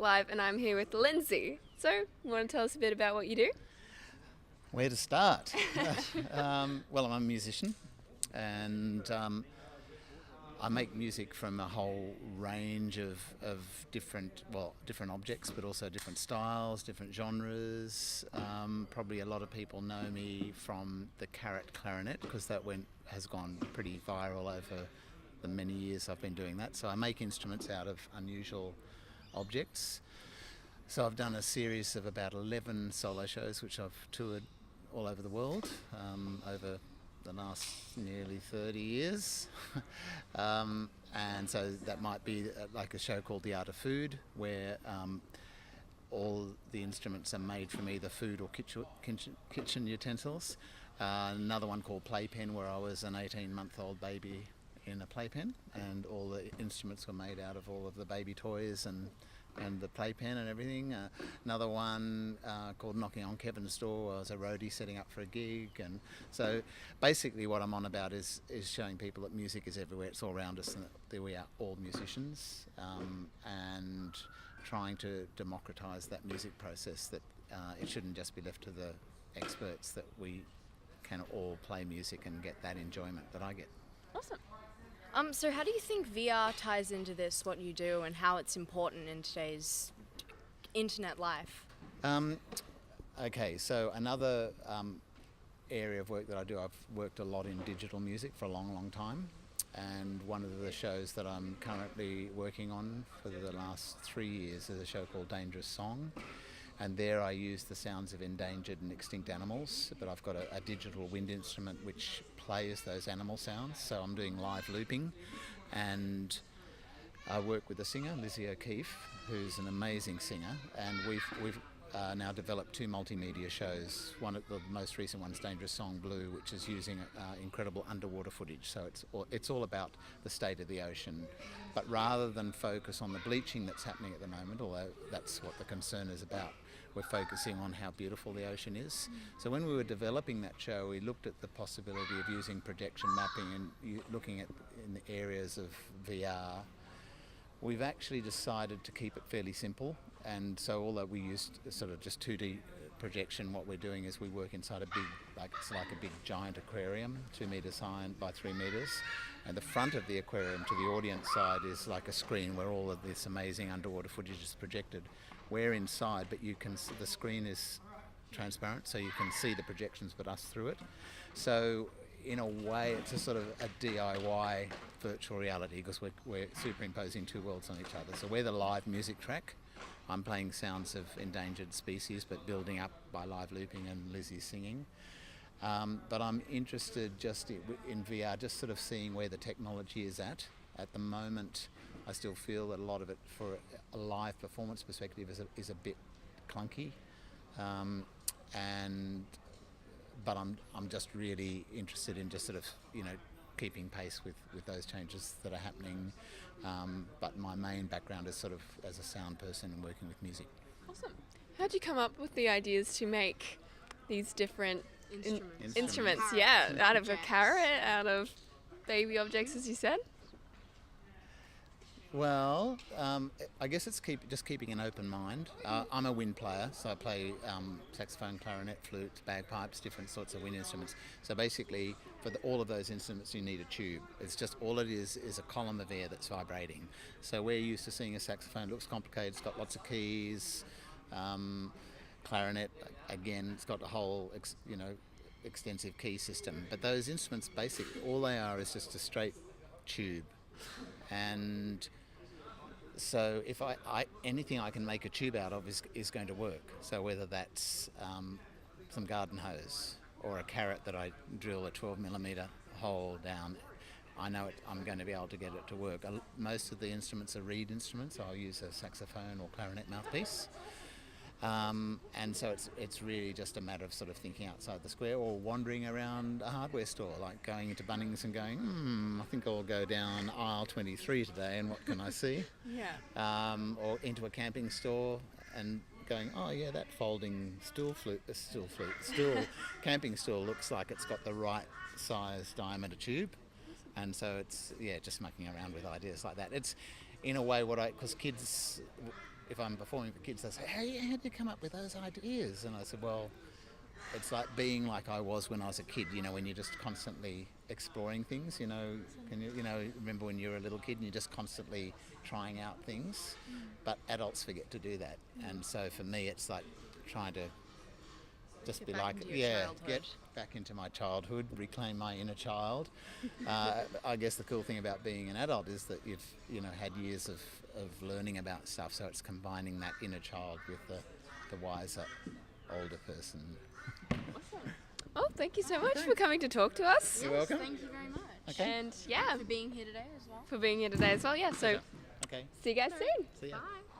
Live, and I'm here with Lindsey. So, you want to tell us a bit about what you do? Where to start? Well, I'm a musician, and I make music from a whole range of different objects, but also different styles, different genres. Probably a lot of people know me from the carrot clarinet because has gone pretty viral over the many years I've been doing that. So I make instruments out of unusual objects. So I've done a series of about 11 solo shows, which I've toured all over the world over the last nearly 30 years. And so that might be like a show called The Art of Food, where all the instruments are made from either food or kitchen utensils. Another one called Playpen, where I was an 18-month-old baby in a playpen, and all the instruments were made out of all of the baby toys and the playpen and everything. Another one called Knocking on Kevin's Door. I was a roadie setting up for a gig, and so basically what I'm on about is showing people that music is everywhere. It's all around us, and that we are all musicians, and trying to democratise that music process. That it shouldn't just be left to the experts. That we can all play music and get that enjoyment that I get. Awesome. So how do you think VR ties into this, what you do, and how it's important in today's internet life? Okay, so another area of work that I do, I've worked a lot in digital music for a long, long time. And one of the shows that I'm currently working on for the last 3 years is a show called Dangerous Song. And there I use the sounds of endangered and extinct animals, but I've got a digital wind instrument which plays those animal sounds. So I'm doing live looping, and I work with a singer, Lindsey, who's an amazing singer, and we've now developed 2 multimedia shows. One of the most recent one's Dangerous Song Blue, which is using incredible underwater footage. So it's all about the state of the ocean, but rather than focus on the bleaching that's happening at the moment, although that's what the concern is about, we're focusing on how beautiful the ocean is. So when we were developing that show, we looked at the possibility of using projection mapping and looking at in the areas of VR. We've actually decided to keep it fairly simple, and so although we used sort of just 2D projection, what we're doing is we work inside it's like a big giant aquarium, 2 metres high by 3 metres, and the front of the aquarium to the audience side is like a screen where all of this amazing underwater footage is projected. We're inside, but the screen is transparent, so you can see the projections but us through it. So in a way it's a sort of a DIY virtual reality, because we're superimposing 2 worlds on each other. So we're the live music track. I'm playing sounds of endangered species but building up by live looping, and Lizzie's singing. But I'm interested just in VR, just sort of seeing where the technology is at. At the moment, I still feel that a lot of it, for a live performance perspective, is a bit clunky. But I'm just really interested in just sort of, keeping pace with those changes that are happening. But my main background is sort of as a sound person and working with music. Awesome. How'd you come up with the ideas to make these different instruments? Yeah, out of a carrot, out of baby objects, as you said? Well, I guess it's keeping an open mind. I'm a wind player, so I play saxophone, clarinet, flute, bagpipes, different sorts of wind instruments. So basically, for all of those instruments, you need a tube. It's just all it is a column of air that's vibrating. So we're used to seeing a saxophone. It looks complicated. It's got lots of keys. Clarinet, again, it's got a whole, extensive key system. But those instruments, basically, all they are is just a straight tube. And so if anything I can make a tube out of is going to work. So whether that's some garden hose or a carrot that I drill a 12mm hole down, I know I'm going to be able to get it to work. Most of the instruments are reed instruments. I'll use a saxophone or clarinet mouthpiece. And so it's really just a matter of sort of thinking outside the square, or wandering around a hardware store, like going into Bunnings and going, I think I'll go down aisle 23 today, and what can I see? Yeah. Or into a camping store and going, oh yeah, that folding stool camping stool looks like it's got the right size diameter tube. And so it's, just mucking around with ideas like that. It's in a way because kids, if I'm performing for kids, they say, hey, how did you come up with those ideas? And I said, well, it's like being like I was when I was a kid, you know, when you're just constantly exploring things, you know, remember when you were a little kid and you're just constantly trying out things, but adults forget to do that. And so for me, it's like trying to just be like, get back into my childhood, reclaim my inner child. I guess the cool thing about being an adult is that you've, you know, had years of learning about stuff, so it's combining that inner child with the wiser older person. Awesome. Oh, thank you so much for coming to talk to us. You're welcome. Thank you very much. Okay. And yeah, For being here today as well. for being here today as well. Yeah, so Okay. see you guys soon. See ya. Bye.